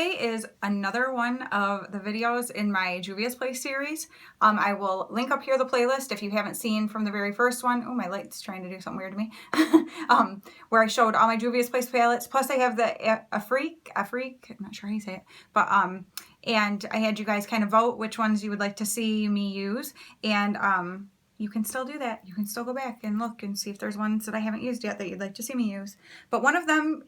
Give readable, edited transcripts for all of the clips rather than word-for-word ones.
today is another one of the videos in my Juvia's Place series. I will link up here the playlist if you haven't seen from the very first one. Oh, my light's trying to do something weird to me. Where I showed all my Juvia's Place palettes. Plus I have the Afrique, I'm not sure how you say it. But, and I had you guys kind of vote which ones you would like to see me use. And, you can still do that. You can still go back and look and see if there's ones that I haven't used yet that you'd like to see me use. But one of them,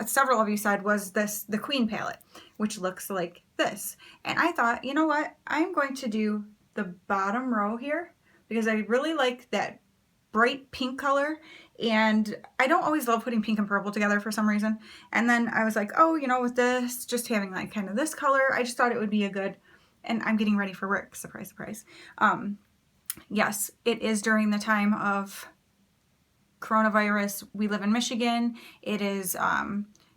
several of you said, was the Queen palette, which looks like this. And I thought, you know what? I'm going to do the bottom row here because I really like that bright pink color. And I don't always love putting pink and purple together for some reason. And then I was like, oh, you know, with this, just having like kind of this color, I just thought it would be a good, and I'm getting ready for work. Surprise, surprise. Yes, it is during the time of coronavirus. We live in Michigan. It is,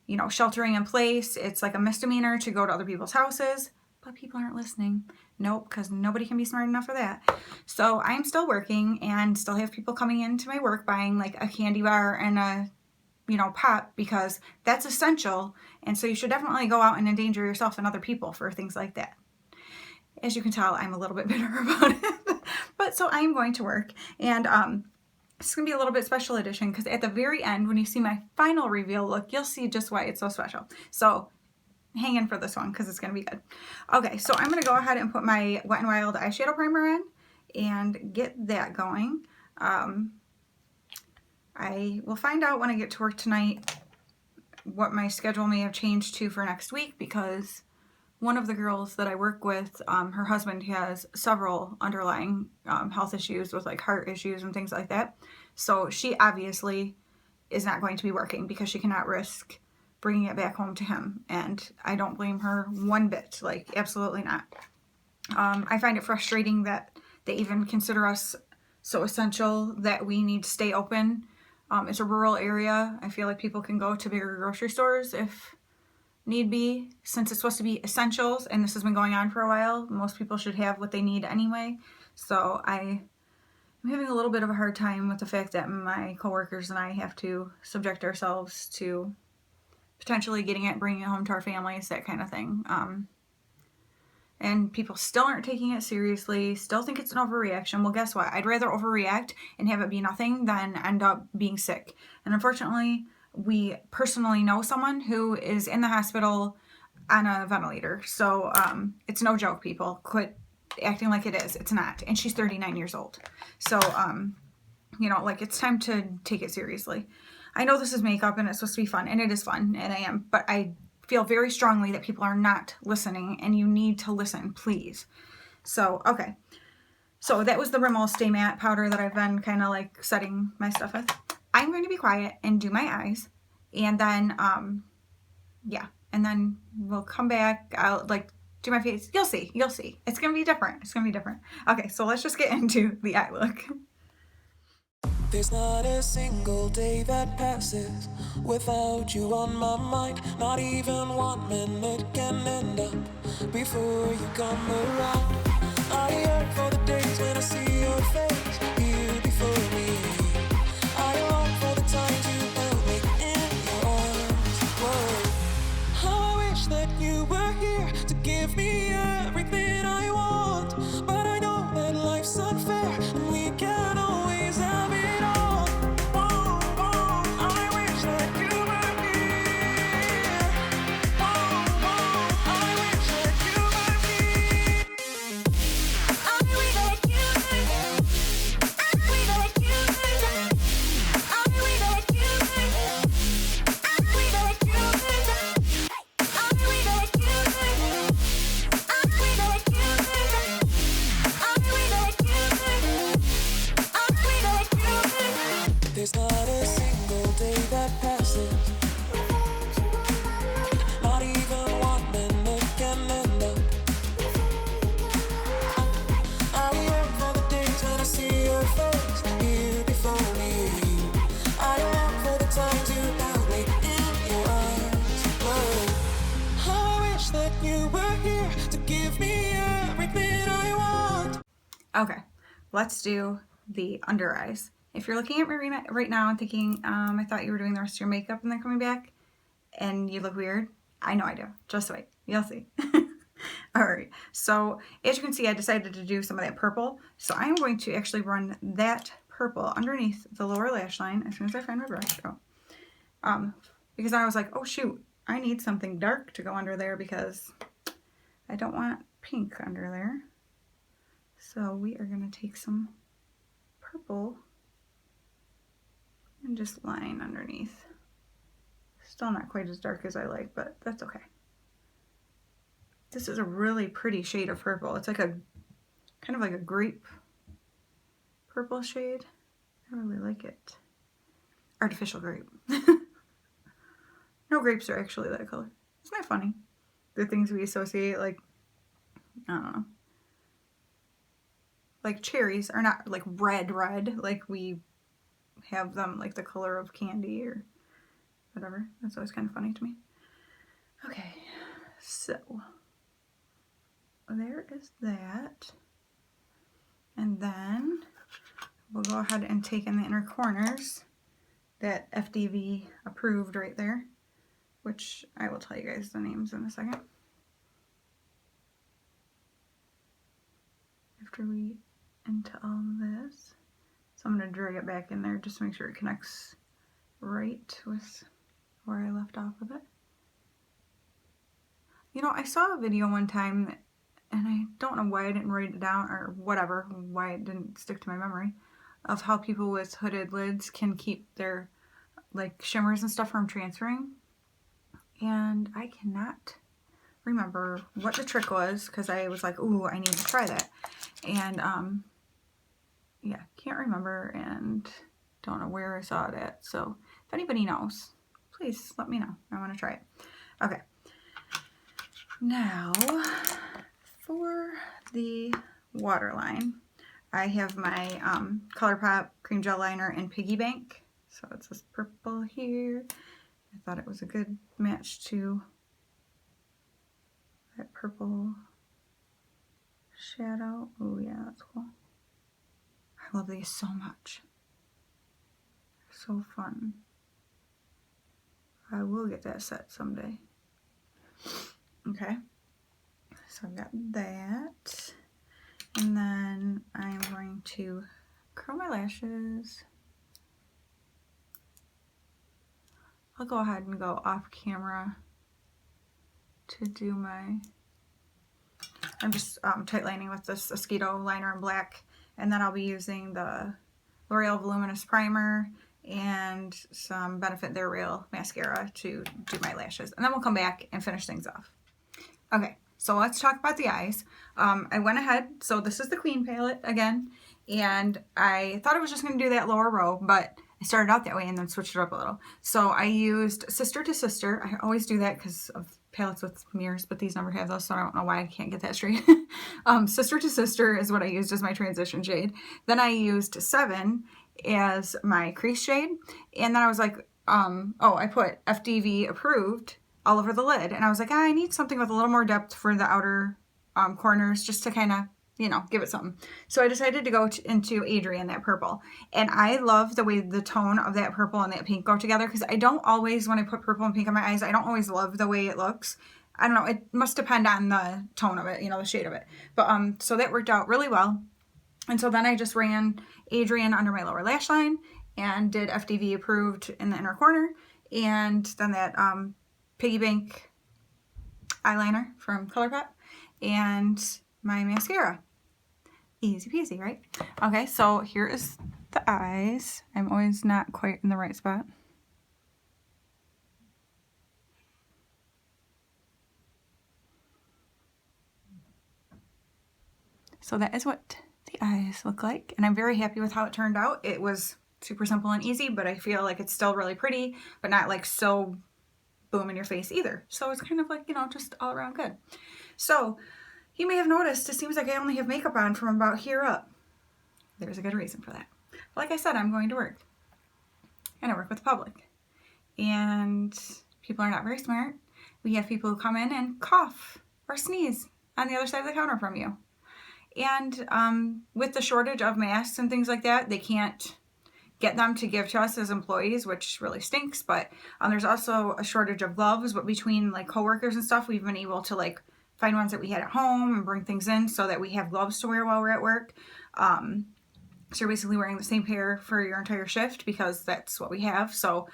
you know, sheltering in place. It's like a misdemeanor to go to other people's houses, but people aren't listening. Nope, because nobody can be smart enough for that. So I'm still working and still have people coming into my work buying like a candy bar and a, you know, pop, because that's essential. And so you should definitely go out and endanger yourself and other people for things like that. As you can tell, I'm a little bit bitter about it. But so I am going to work, and it's going to be a little bit special edition because at the very end, when you see my final reveal look, you'll see just why it's so special. So hang in for this one because it's going to be good. Okay, so I'm going to go ahead and put my Wet n Wild eyeshadow primer in and get that going. I will find out when I get to work tonight what my schedule may have changed to for next week, because one of the girls that I work with, her husband has several underlying health issues with like heart issues and things like that. So she obviously is not going to be working because she cannot risk bringing it back home to him. And I don't blame her one bit, like absolutely not. I find it frustrating that they even consider us so essential that we need to stay open. It's a rural area. I feel like people can go to bigger grocery stores if need be, since it's supposed to be essentials and this has been going on for a while. Most people should have what they need anyway. So I'm having a little bit of a hard time with the fact that my coworkers and I have to subject ourselves to potentially getting it, bringing it home to our families, that kind of thing. And people still aren't taking it seriously, still think it's an overreaction. Well, guess what? I'd rather overreact and have it be nothing than end up being sick. And unfortunately, we personally know someone who is in the hospital on a ventilator. So it's no joke, people. Quit acting like it is. It's not. And she's 39 years old. So, you know, like, it's time to take it seriously. I know this is makeup and it's supposed to be fun, and it is fun, and I am. But I feel very strongly that people are not listening, and you need to listen, please. So, okay. So that was the Rimmel Stay Matte powder that I've been kind of like setting my stuff with. I'm going to be quiet and do my eyes, and then, yeah, and then we'll come back. I'll like do my face. You'll see. It's going to be different. Okay, so let's just get into the eye look. There's not a single day that passes without you on my mind. Not even 1 minute can end up before you come around. I yearn for the days when I see your face here before me. I long for the times you held me in your arms. Whoa. How I wish that you were here to give me everything I want. But I know that life's unfair and we can't always have it all. Whoa, whoa, I wish that you were here. Whoa, whoa, I wish that you were here. I wish that you were here. I wish that you were here. I wish that you were here. I wish that you were here. I wish that you were here. I wish that you were here. I wish that you were here. I wish that you were here. There's not a single day that passes, not even 1 minute can end up. I yearn for the days when I see your face here before me. I yearn for the times you held me in your arms. Whoa. How I wish that you were here to give me everything I want. Okay, let's do the under eyes. If you're looking at me right now and thinking, I thought you were doing the rest of your makeup and then coming back and you look weird, I know I do. Just wait. You'll see. All right. So as you can see, I decided to do some of that purple. So I'm going to actually run that purple underneath the lower lash line as soon as I find my brush. Because I was like, oh shoot, I need something dark to go under there because I don't want pink under there. So we are going to take some purple and just line underneath. Still not quite as dark as I like, but that's okay. This is a really pretty shade of purple. It's like a kind of like a grape purple shade. I really like it. Artificial grape. No grapes are actually that color. Isn't that funny? The things we associate, like, I don't know. Like cherries are not like red, like we have them like the color of candy or whatever. That's always kind of funny to me. Okay, so there is that. And then we'll go ahead and take in the inner corners that FDV approved right there, which I will tell you guys the names in a second. After we into all this. So I'm going to drag it back in there just to make sure it connects right with where I left off with it. You know, I saw a video one time, and I don't know why I didn't write it down or whatever, why it didn't stick to my memory, of how people with hooded lids can keep their like shimmers and stuff from transferring. And I cannot remember what the trick was because I was like, ooh, I need to try that. And yeah, can't remember and don't know where I saw it at. So if anybody knows, please let me know. I want to try it. Okay. Now for the waterline, I have my ColourPop Cream Gel Liner in Piggy Bank. So it's this purple here. I thought it was a good match to that purple shadow. Oh yeah, that's cool. I love these so much. They're so fun. I will get that set someday. Okay, so I've got that. And then I'm going to curl my lashes. I'll go ahead and go off camera to do my, I'm just tight lining with this Mosquito liner in black, and then I'll be using the L'Oreal Voluminous Primer and some Benefit They're Real mascara to do my lashes, and then we'll come back and finish things off. Okay, so let's talk about the eyes. I went ahead, so this is the Queen palette again, and I thought I was just going to do that lower row, but I started out that way and then switched it up a little. So I used Sister to Sister. I always do that because of palettes with mirrors, but these never have those, so I don't know why I can't get that straight. Sister to Sister is what I used as my transition shade. Then I used 7 as my crease shade, and then I was like, oh, I put FDV approved all over the lid, and I was like, I need something with a little more depth for the outer corners, just to kind of, you know, give it something. So I decided to go into Adrian, that purple. And I love the way the tone of that purple and that pink go together, because I don't always, when I put purple and pink on my eyes, I don't always love the way it looks. I don't know, it must depend on the tone of it, you know, the shade of it. But so that worked out really well. And so then I just ran Adrian under my lower lash line and did FDV approved in the inner corner. And then that Piggy Bank eyeliner from ColourPop and my mascara. Easy peasy, right? Okay, so here is the eyes. I'm always not quite in the right spot. So that is what the eyes look like, and I'm very happy with how it turned out. It was super simple and easy, but I feel like it's still really pretty, but not like so boom in your face either. So it's kind of like, you know, just all around good. So you may have noticed it seems like I only have makeup on from about here up. There's a good reason for that. Like I said, I'm going to work, and I work with the public, and people are not very smart. We have people who come in and cough or sneeze on the other side of the counter from you. And with the shortage of masks and things like that, they can't get them to give to us as employees, which really stinks. But there's also a shortage of gloves, but between like coworkers and stuff, we've been able to like find ones that we had at home and bring things in so that we have gloves to wear while we're at work. So you're basically wearing the same pair for your entire shift because that's what we have. So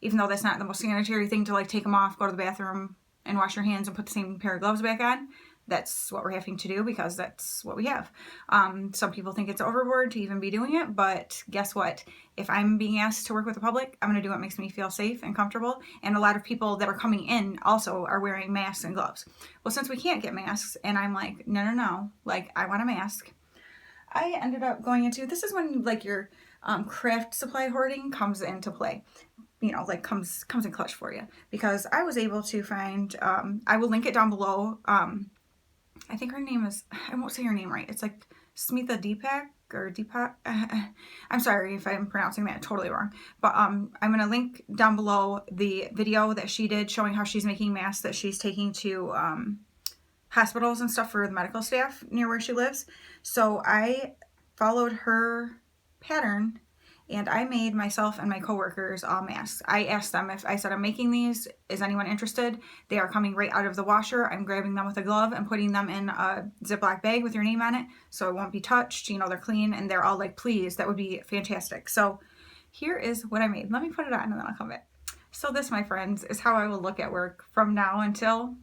even though that's not the most sanitary thing to like take them off, go to the bathroom and wash your hands and put the same pair of gloves back on, that's what we're having to do because that's what we have. Some people think it's overboard to even be doing it, but guess what? If I'm being asked to work with the public, I'm going to do what makes me feel safe and comfortable. And a lot of people that are coming in also are wearing masks and gloves. Well, since we can't get masks, and I'm like, no, like I want a mask. I ended up going into, this is when like your craft supply hoarding comes into play. You know, like comes in clutch for you, because I was able to find, I will link it down below. I think her name is, I won't say her name right. It's like Smitha Deepak or Deepak. I'm sorry if I'm pronouncing that totally wrong. But I'm going to link down below the video that she did showing how she's making masks that she's taking to hospitals and stuff for the medical staff near where she lives. So I followed her pattern and I made myself and my coworkers all masks. I asked them if I said, I'm making these, is anyone interested? They are coming right out of the washer. I'm grabbing them with a glove and putting them in a Ziploc bag with your name on it so it won't be touched. You know, they're clean, and they're all like, please, that would be fantastic. So here is what I made. Let me put it on and then I'll come back. So this, my friends, is how I will look at work from now until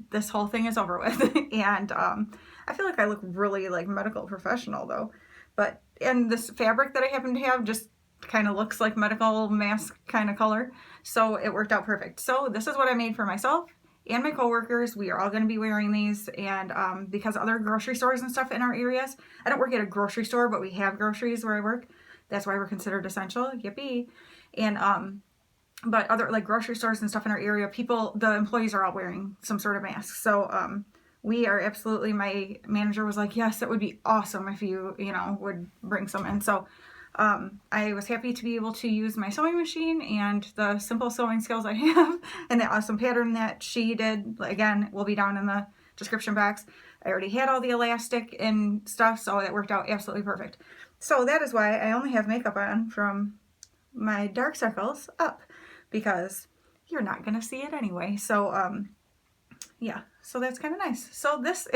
this whole thing is over with. And I feel like I look really like medical professional though. But, and this fabric that I happen to have just kind of looks like medical mask kind of color. So it worked out perfect. So this is what I made for myself and my coworkers. We are all going to be wearing these. And because other grocery stores and stuff in our areas, I don't work at a grocery store, but we have groceries where I work. That's why we're considered essential. Yippee. And, but other like grocery stores and stuff in our area, people, the employees are all wearing some sort of mask. So, we are absolutely, my manager was like, yes, it would be awesome if you know, would bring some in. So, I was happy to be able to use my sewing machine and the simple sewing skills I have and the awesome pattern that she did. Again, will be down in the description box. I already had all the elastic and stuff, so it worked out absolutely perfect. So that is why I only have makeup on from my dark circles up, because you're not going to see it anyway. So, yeah, so that's kind of nice. So this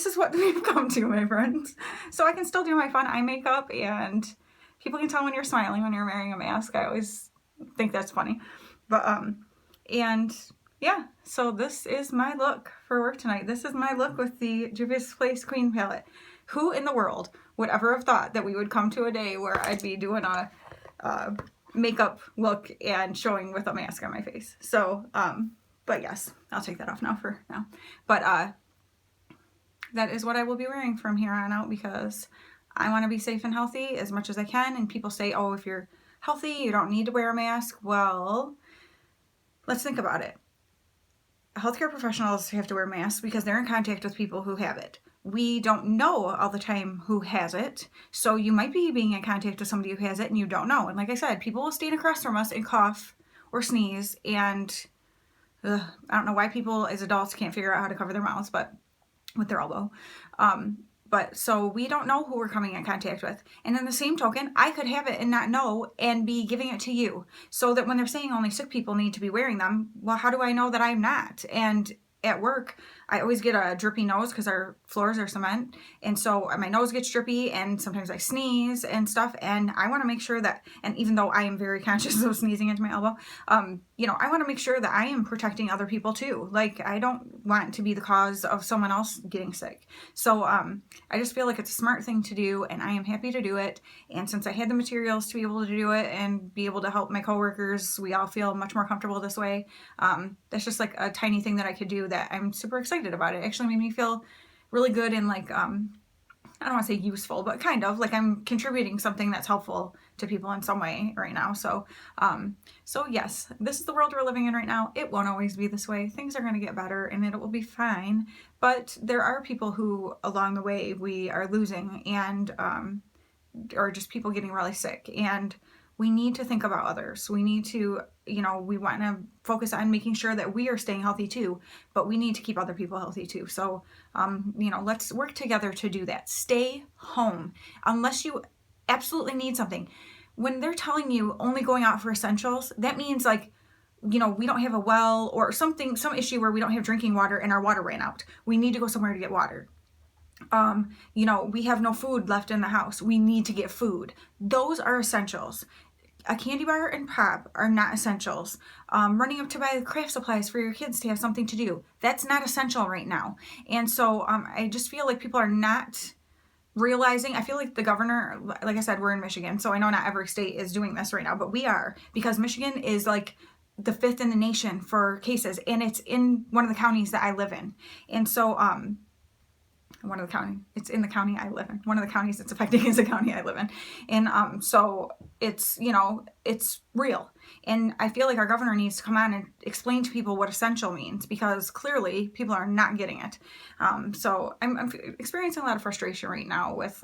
is what we've come to, my friends. So I can still do my fun eye makeup, and people can tell when you're smiling when you're wearing a mask. I always think that's funny. But, and yeah, so this is my look for work tonight. This is my look with the Juvia's Place Queen palette. Who in the world would ever have thought that we would come to a day where I'd be doing a makeup look and showing with a mask on my face? So, but yes, I'll take that off now for now. But that is what I will be wearing from here on out, because I want to be safe and healthy as much as I can. And people say, oh, if you're healthy, you don't need to wear a mask. Well, let's think about it. Healthcare professionals have to wear masks because they're in contact with people who have it. We don't know all the time who has it. So you might be being in contact with somebody who has it and you don't know. And like I said, people will stand across from us and cough or sneeze, and I don't know why people as adults can't figure out how to cover their mouths, but with their elbow. But so we don't know who we're coming in contact with. And in the same token, I could have it and not know and be giving it to you. So that when they're saying only sick people need to be wearing them, well, how do I know that I'm not? And at work, I always get a drippy nose because our floors are cement. And so my nose gets drippy, and sometimes I sneeze and stuff. And I want to make sure that, and even though I am very conscious of sneezing into my elbow, you know, I want to make sure that I am protecting other people too. Like, I don't want to be the cause of someone else getting sick. So I just feel like it's a smart thing to do, and I am happy to do it. And since I had the materials to be able to do it and be able to help my coworkers, we all feel much more comfortable this way. That's just like a tiny thing that I could do that I'm super excited about. It actually made me feel really good and like, I don't want to say useful, but kind of like I'm contributing something that's helpful to people in some way right now. So, so yes, this is the world we're living in right now. It won't always be this way. Things are going to get better and it will be fine. But there are people who along the way we are losing, and, or just people getting really sick, and we need to think about others. We need to, you know, we want to focus on making sure that we are staying healthy too, but we need to keep other people healthy too. So, you know, let's work together to do that. Stay home. Unless you absolutely need something. When they're telling you only going out for essentials, that means like, we don't have a well or something, some issue where we don't have drinking water and our water ran out. We need to go somewhere to get water. We have no food left in the house. We need to get food. Those are essentials. A candy bar and pop are not essentials. Running up to buy craft supplies for your kids to have something to do, that's not essential right now. And so I just feel like people are not realizing. I feel like the governor, like I said, we're in Michigan, so I know not every state is doing this right now, but we are, because Michigan is like the 5th in the nation for cases, and it's in one of the counties that I live in. And so it's in the county I live in. One of the counties it's affecting is the county I live in. And so it's, it's real. And I feel like our governor needs to come on and explain to people what essential means, because clearly people are not getting it. So I'm experiencing a lot of frustration right now with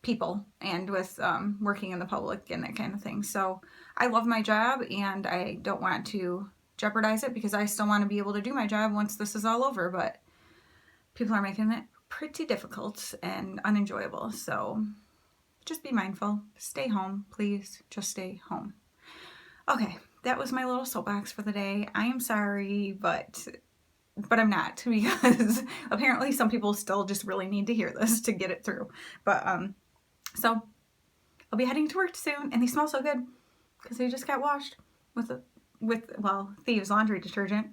people and with working in the public and that kind of thing. So I love my job and I don't want to jeopardize it, because I still want to be able to do my job once this is all over, but people are making it pretty difficult and unenjoyable. So just be mindful. Stay home, please. Just stay home. Okay, that was my little soapbox for the day. I am sorry, but I'm not, because apparently some people still just really need to hear this to get it through. But so I'll be heading to work soon, and they smell so good because they just got washed with Thieves laundry detergent,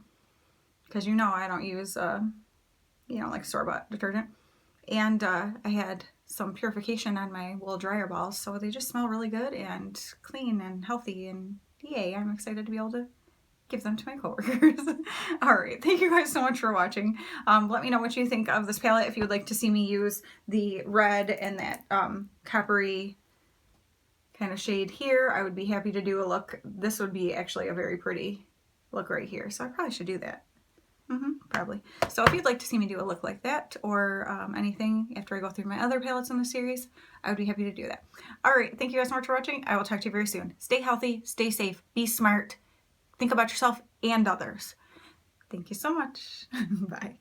because I don't use like store-bought detergent. And I had some purification on my wool dryer balls, so they just smell really good and clean and healthy, and yay, I'm excited to be able to give them to my coworkers. All right, thank you guys so much for watching. Let me know what you think of this palette. If you would like to see me use the red and that coppery kind of shade here, I would be happy to do a look. This would be actually a very pretty look right here, so I probably should do that. Probably. So if you'd like to see me do a look like that, or anything after I go through my other palettes in the series, I would be happy to do that. All right, thank you guys so much for watching. I will talk to you very soon. Stay healthy, stay safe, be smart, think about yourself and others. Thank you so much. Bye.